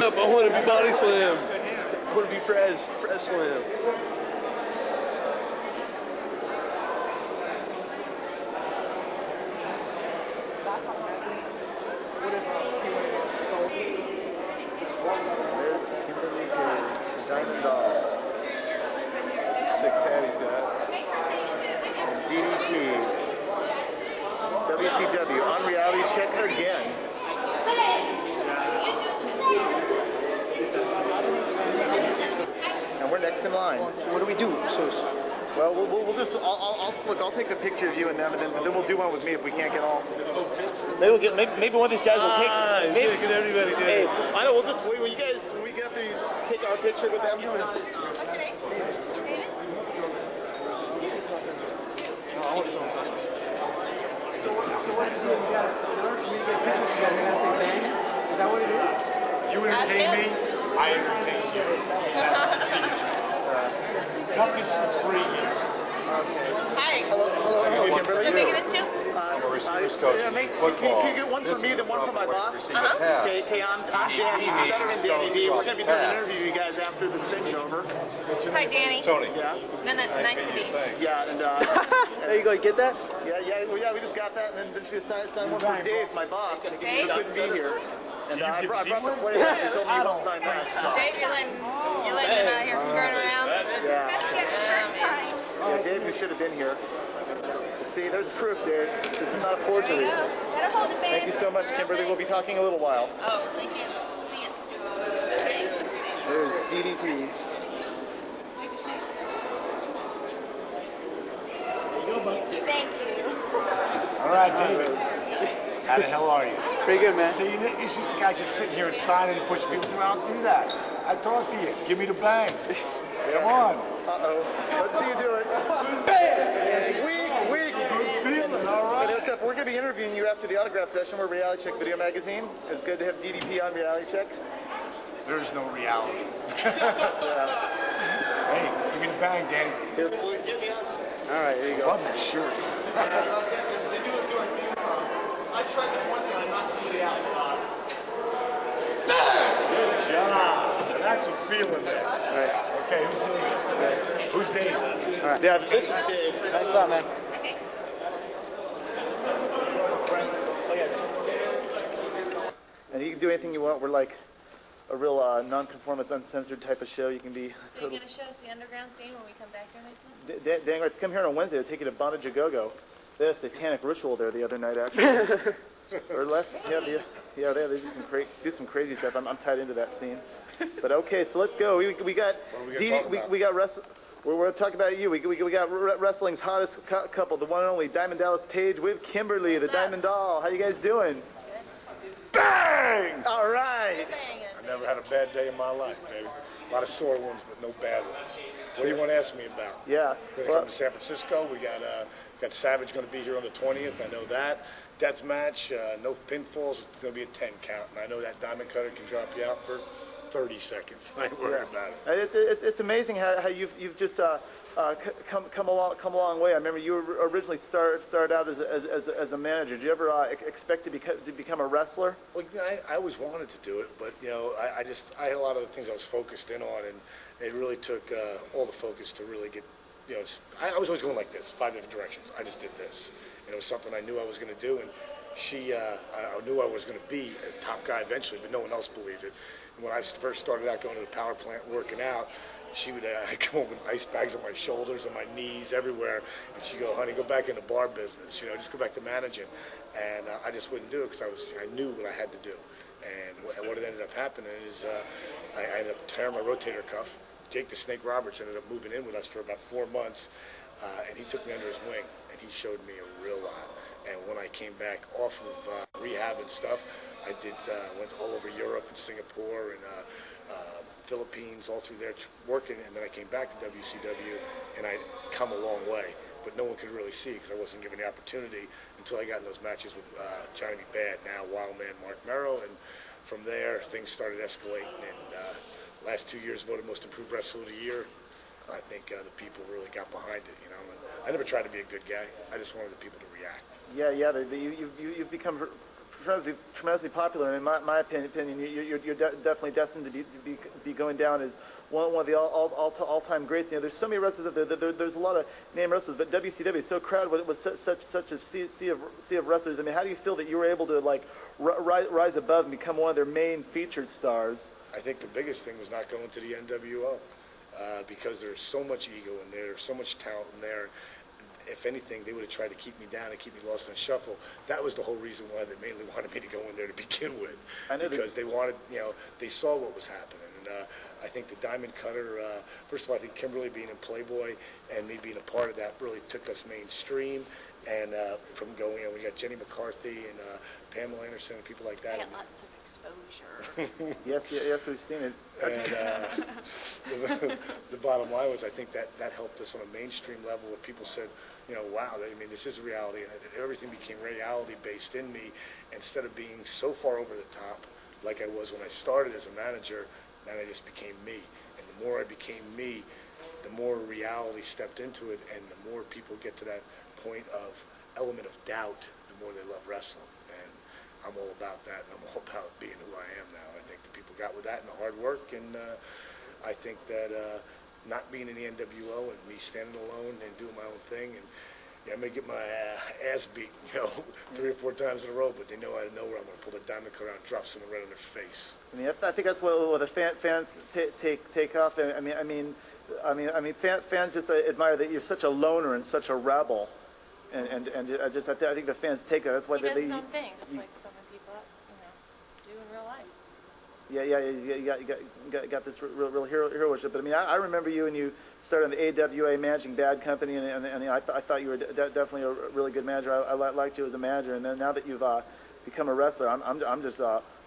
I want to be body slam. I want to be press slam. There's Kimberly, the Diamond Doll. It's a sick pad he's got. And DDP. WCW on reality check again. And we're next in line. What do we do? Well, we'll just I'll take a picture of you and them, and then we'll do one with me if we can't get all. Maybe one of these guys will take. Maybe everybody do. Hey, I know. We'll just when you guys when we get up there, you take our picture with them. What's your name? David. I want to show them something. So what is it? You get pictures together. You gotta say bang. Is that what it is? You entertain me, I entertain you. Nothing's for free here. Hi. Hello, Kimberly. Am I making this too? I'm a receivers coach. Can you get one for me, then one for my boss? Okay, I'm Danny, Stuttering Danny D. We're going to be doing an interview with you guys after this thing's over. Hi, Danny. Tony. Yeah. Nice to meet you. Yeah, and There you go. You get that? yeah, we just got that, and then she signed one for Dave, my boss. He couldn't be here. And I brought the player. He told me he won't sign that. Dave, you're letting him out here skirting around? Yeah. Get your shirt signed. Yeah, Dave, who should have been here. See, there's proof, Dave. This is not a forgery. There you go. Better hold it, babe. Thank you so much, Kimberly. We'll be talking a little while. Oh, thank you. See you. Okay. There's DDP. Thank you. All right, David. How the hell are you? Pretty good, man. See, you're used to guys just sitting here and signing and pushing people through. I don't do that. I talk to you. Give me the bang. Come on. Let's see you do it. Weak. Good feeling, all right. We're going to be interviewing you after the autograph session. We're Reality Check Video Magazine. It's good to have DDP on Reality Check. There's no reality. Hey, give me the bang, Danny. Here, give me us. All right, here you go. Love your shirt. I tried this once and I knocked somebody out. Good job. That's a feeling there. All right. Okay, who's doing this? Right. Who's Dave? All right. Yeah, this is Dave. Nice lot, man. Okay. And you can do anything you want. We're like a real non-conformist, uncensored type of show. You can be. So you're going to show us the underground scene when we come back here next month? Dang, let's come here on Wednesday. They'll take you to Bondage a Go-Go. They had a satanic ritual there the other night, actually. Or less. Yeah, they do some crazy stuff. I'm tied into that scene. But okay, so let's go. We got we got wrestling. We're going to talk about you. We got wrestling's hottest couple, the one and only Diamond Dallas Page with Kimberly, the Diamond Doll. How you guys doing? Bang! All right. I never had a bad day in my life, baby. A lot of sore ones, but no bad ones. What do you want to ask me about? Yeah. We're going to come to San Francisco. We got Savage going to be here on the 20th. I know that. Death match, no pinfalls. It's going to be a 10 count. And I know that diamond cutter can drop you out for 30 seconds. I ain't worried about it. It's amazing how you've just come a long way. I remember you were originally started out as a manager. Did you ever expect to become a wrestler? Well, you know, I always wanted to do it, but you know, I had a lot of the things I was focused in on, and it really took all the focus to really get. You know, I was always going like this, 5 different directions. I just did this, and it was something I knew I was going to do, and I knew I was going to be a top guy eventually, but no one else believed it. And when I first started out going to the power plant working out, she would I'd come home with ice bags on my shoulders, on my knees, everywhere, and she'd go, "Honey, go back in the bar business. You know, just go back to managing." And I just wouldn't do it because I knew what I had to do. And what ended up happening is I ended up tearing my rotator cuff. Jake the Snake Roberts ended up moving in with us for about 4 months, and he took me under his wing, and he showed me a real lot. And when I came back off of rehab and stuff, I went all over Europe and Singapore and Philippines, all through there working, and then I came back to WCW, and I'd come a long way. But no one could really see because I wasn't given the opportunity until I got in those matches with Johnny B. Bad, now Wild Man Mark Merrow, and from there things started escalating, and last 2 years voted Most Improved Wrestler of the Year. I think the people really got behind it, you know. And I never tried to be a good guy. I just wanted the people to react. Yeah. You've become tremendously popular, and in my opinion, you're definitely destined to be going down as one of the all-time greats. You know, there's so many wrestlers out there. There's a lot of name wrestlers, but WCW is so crowded with such a sea of wrestlers. I mean, how do you feel that you were able to like rise above and become one of their main featured stars? I think the biggest thing was not going to the NWO because there's so much ego in there, there's so much talent in there. If anything, they would have tried to keep me down and keep me lost in the shuffle. That was the whole reason why they mainly wanted me to go in there to begin with. I know because they wanted, you know, they saw what was happening. And I think the Diamond Cutter, first of all, I think Kimberly being in Playboy and me being a part of that really took us mainstream. And from going, you know, we got Jenny McCarthy and Pamela Anderson and people like that. I got lots of exposure. Yes, we've seen it. And the bottom line was, I think that helped us on a mainstream level where people said, you know, wow, I mean, this is a reality. And everything became reality-based in me instead of being so far over the top like I was when I started as a manager, and I just became me. And the more I became me, the more reality stepped into it, and the more people get to that point of element of doubt, the more they love wrestling. And I'm all about that, and I'm all about being who I am now. I think the people got with that and the hard work, and I think that not being in the NWO and me standing alone and doing my own thing, and yeah, I may get my ass beat, you know, 3 or 4 times in a row, but they know out of nowhere I'm going to pull the Diamond Cutter out and drop something right on their face. I mean, I think that's what the fans take off. I mean, fans just admire that you're such a loner and such a rebel, and I think the fans take that. That's why He does his own thing, just like so many people, you know, do in real life. You got this real hero-worship. But I mean, I remember you when you started on the AWA managing Bad Company, and I thought you were definitely a really good manager. I liked you as a manager, and then now that you've become a wrestler, I'm just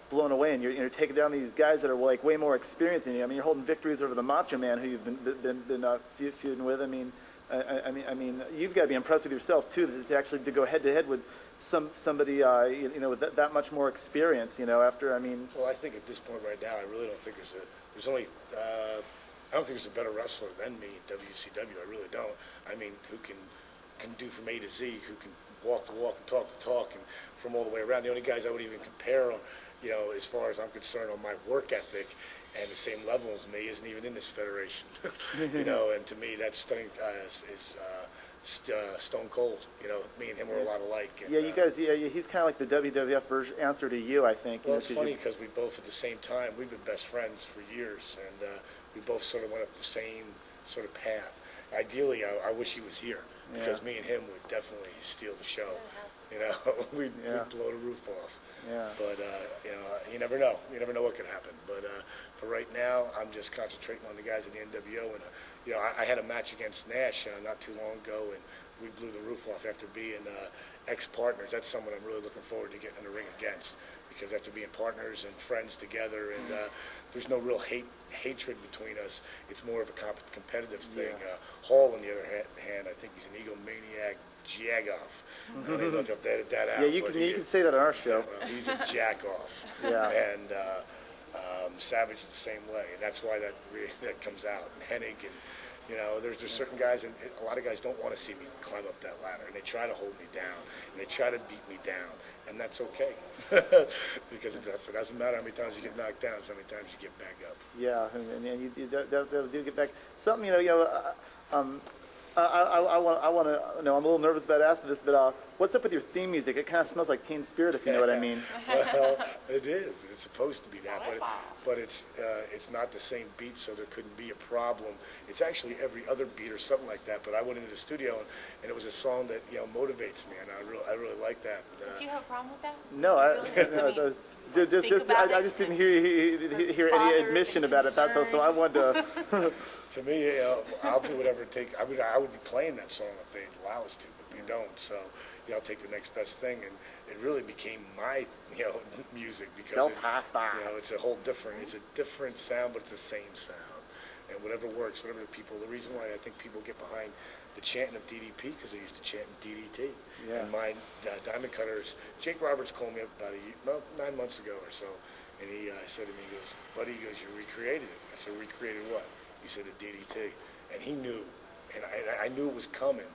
blown away, and you're taking down these guys that are like way more experienced than you. I mean, you're holding victories over the Macho Man, who you've been feuding with. I mean, you've got to be impressed with yourself too, to actually go head to head with somebody you know, with that much more experience. You know, after Well, I think at this point right now, I really don't think there's only. I don't think there's a better wrestler than me in WCW. I really don't. I mean, who can do from A to Z, who can walk the walk and talk the talk, and from all the way around. The only guys I would even compare on, you know, as far as I'm concerned, on my work ethic and the same level as me isn't even in this federation. You know, and to me that's stunning. Stone Cold. You know, me and him were a lot alike. And, you guys. He's kind of like the WWF version, answer to you, I think. Well, it's funny because we both at the same time, we've been best friends for years, and we both sort of went up the same sort of path. Ideally, I wish he was here because me and him would definitely steal the show. You know, we'd blow the roof off. Yeah. But you know, you never know. You never know what could happen. But for right now, I'm just concentrating on the guys in the NWO. And you know, I had a match against Nash not too long ago, and we blew the roof off after being ex-partners. That's someone I'm really looking forward to getting in the ring against, because after being partners and friends together, and there's no real hatred between us. It's more of a competitive thing. Hall, on the other hand, I think he's an egomaniac jagoff. I don't know if I've edited that out. Yeah, you can say that on our show. He's a jack-off. And Savage the same way, and that's why that comes out. And Hennig, and you know, there's certain guys, and a lot of guys don't want to see me climb up that ladder, and they try to hold me down, and they try to beat me down, and that's okay, because it doesn't matter how many times you get knocked down, it's how many times you get back up. Yeah, and you do get back. Something, I want to know, I'm a little nervous about asking this, but what's up with your theme music? It kind of smells like Teen Spirit, if you know what I mean. Well, it is. It's supposed to be that, but it's not the same beat, so there couldn't be a problem. It's actually every other beat or something like that, but I went into the studio, and it was a song that, you know, motivates me, and I really like that. Do you have a problem with that? No, I just didn't hear any admission about it. So I wanted to. To me, I'll do whatever it takes. I would be playing that song if they allow us to, but they don't. So, you know, I'll take the next best thing, and it really became my, you know, music, because you know, it's a whole different. It's a different sound, but it's the same sound, and whatever works, whatever the people. The reason why I think people get behind the chanting of DDP, because they used to chant DDT. And my Diamond Cutters, Jake Roberts called me up about 9 months ago or so, and he said to me, he goes, "Buddy," he goes, "you recreated it." I said, "Recreated what?" He said, "a DDT," and he knew, and I knew it was coming,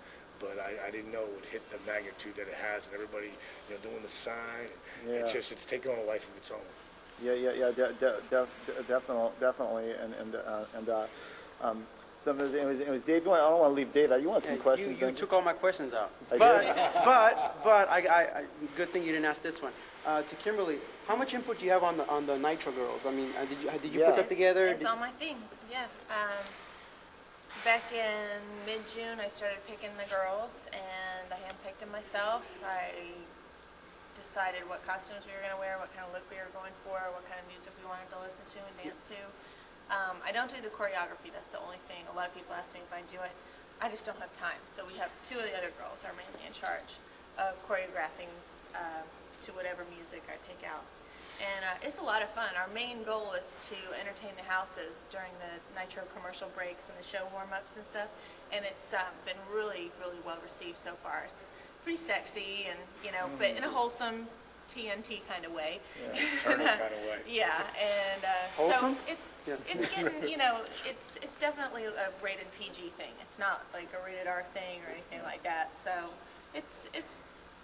but I didn't know it would hit the magnitude that it has, and everybody, you know, doing the sign. Yeah. It's taken on a life of its own. Definitely, some of it was Dave. I don't want to leave Dave out. You want some questions? You took all my questions out. I But I good thing you didn't ask this one. To Kimberly, how much input do you have on the Nitro Girls? I mean, did you put that together? It's all my thing. Yeah. Back in mid-June, I started picking the girls, and I handpicked them myself. I decided what costumes we were going to wear, what kind of look we were going for, what kind of music we wanted to listen to and dance to. I don't do the choreography. That's the only thing. A lot of people ask me if I do it. I just don't have time. So we have two of the other girls are mainly in charge of choreographing to whatever music I pick out. And it's a lot of fun. Our main goal is to entertain the houses during the Nitro commercial breaks and the show warm-ups and stuff. And it's been really, really well received so far. It's pretty sexy and, you know, but in a wholesome TNT kind of way. Yeah, Turner kind of way. Yeah, and Wholesome? so it's getting, you know, it's definitely a rated PG thing. It's not like a rated R thing or anything like that. So it's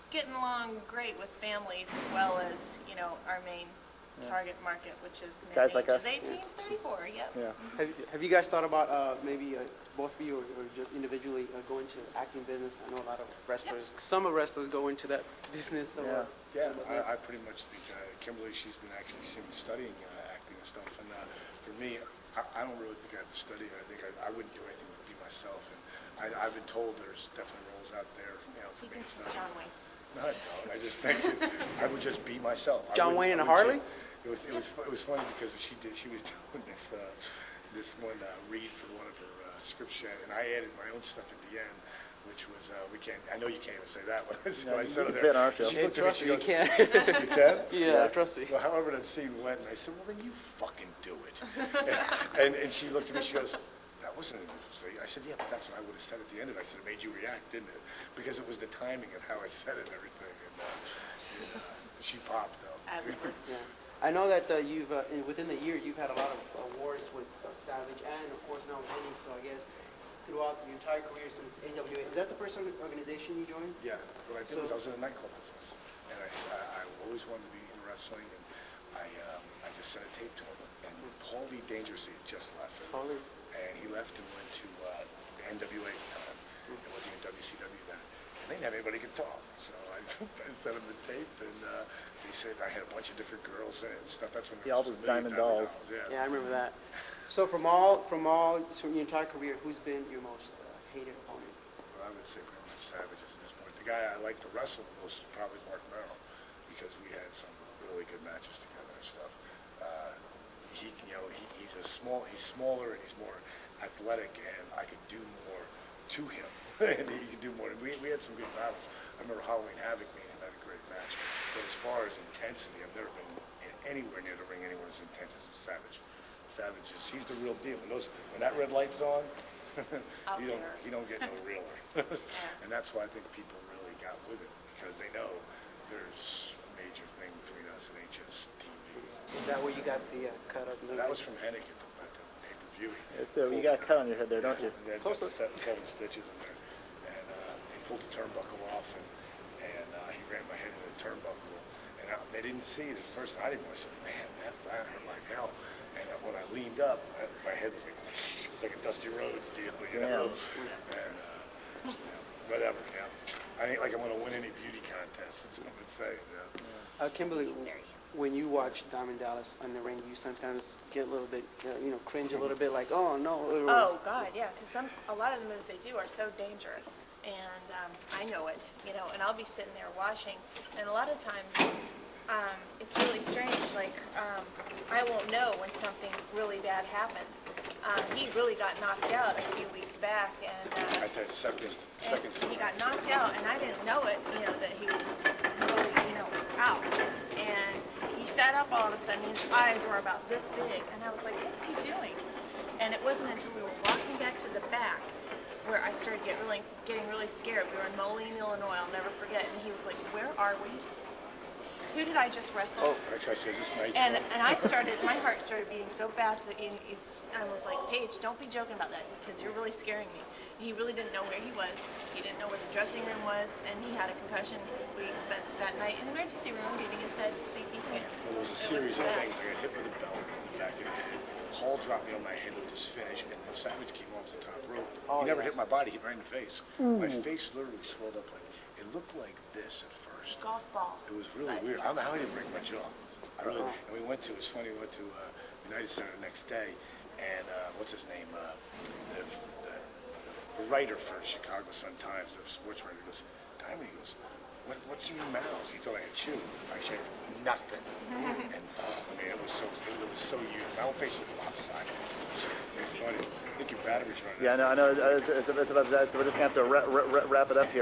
getting along great with families as well as, you know, our main target market, which is Guys like us. 18, 34, yep. Yeah. Have you guys thought about maybe both of you or just individually going to acting business? I know a lot of wrestlers, some of wrestlers go into that business. So, Yeah, I pretty much think Kimberly, she's been actually studying acting and stuff, and for me, I don't really think I have to study it. I think I wouldn't do anything but be myself, and I've been told there's definitely roles out there, you know, for He me to thinks it's study. John Wayne. No, I don't. I just think that I would just be myself. John Wayne and a Harley? It was funny because she was doing this one read for one of her scripts, and I added my own stuff at the end, which was I know you can't even say that one. So No, I said you it can say it there. on our show. She looked at me, Trust she me, you goes, can. You can? Yeah, trust me. Well, however that scene went, and I said, well, then you fucking do it. and she looked at me, she goes, that wasn't interesting. I said, yeah, but that's what I would have said at the end of it. I said, it made you react, didn't it? Because it was the timing of how I said it and everything. And she popped up. Yeah. I know that you've within the year you've had a lot of awards with Savage and of course now with Henning. So I guess throughout your entire career since AWA, is that the first organization you joined? Yeah, what I did was I was in the nightclub business, and I always wanted to be in wrestling, and I just sent a tape to him, and Paulie Dangerously had just left, Paulie. and he left and went to NWA at the time. It wasn't even WCW then, and they didn't have anybody who could talk, so I sent him the tape, and they said I had a bunch of different girls in it and stuff. That's when there all was those a million diamond dolls. Yeah, I remember that. So from your entire career, who's been your most hated opponent? Well, I would say pretty much Savages at this point. The guy I liked to wrestle the most was probably Mark Merrill, because we had some really good matches together and stuff. He's smaller and he's more athletic, and I could do more to him, and he could do more. We had some good battles. I remember Halloween Havoc, me and him had a great match. But as far as intensity, I've never been anywhere near the ring anyone as intense as Savage. Savage he's the real deal. When that red light's on, you don't get no realer. And that's why I think people really got with it, because they know there's a major thing between us and HS TV. Is that where you got the cut of the? And that was from Hennig at the pay-per-view. So you got a cut on your head there, don't you? They had about seven stitches in there, and they pulled the turnbuckle off, and he ran my head into the turnbuckle, and they didn't see it at first. I didn't know. I said, man, that hurt like hell. And when I leaned up, my head was like, it was like a Dusty Rhodes deal, you know. And whatever, yeah. I ain't like I'm gonna win any beauty contest. That's what I would say. Yeah. Kimberly, when you watch Diamond Dallas on the ring, you sometimes get a little bit, cringe a little bit, like, oh no. Oh God, yeah, because a lot of the moves they do are so dangerous, and I know it, you know, and I'll be sitting there watching, and a lot of times it's really strange. Like I won't know when something really bad happens. He really got knocked out a few weeks back, and At that second he got knocked out, and I didn't know it, you know, that he was really, you know, out. And he sat up all of a sudden, his eyes were about this big, and I was like, what is he doing? And it wasn't until we were walking back to the back where I started getting really scared. We were in Moline, Illinois, I'll never forget, and he was like, where are we? who did I just wrestle? Oh, actually, I said, is this Nitro? And my heart started beating so fast that I was like, Paige, don't be joking about that because you're really scaring me. He really didn't know where he was. He didn't know where the dressing room was, and he had a concussion. We spent that night in the emergency room getting his head CT scan. Well, there was a series of things. I got hit with a belt in the back of the head. Hall dropped me on my head with his finish, and then Savage came off the top rope. He never hit my body. He hit me right in the face. My face literally swelled up it looked like this at first. Golf ball. It was really weird. I don't know how he didn't break my jaw. And we went to, it was funny, we went to United Center the next day, and what's his name? The writer for Chicago Sun-Times, the sports writer, goes, Diamond, he goes, what's in your mouth? He thought I had chewed. I said, nothing. And it was so huge. My whole face was lopsided. It's funny. I think your battery's running out. Yeah, I know. It's about that. So we're just going to have to wrap it up here.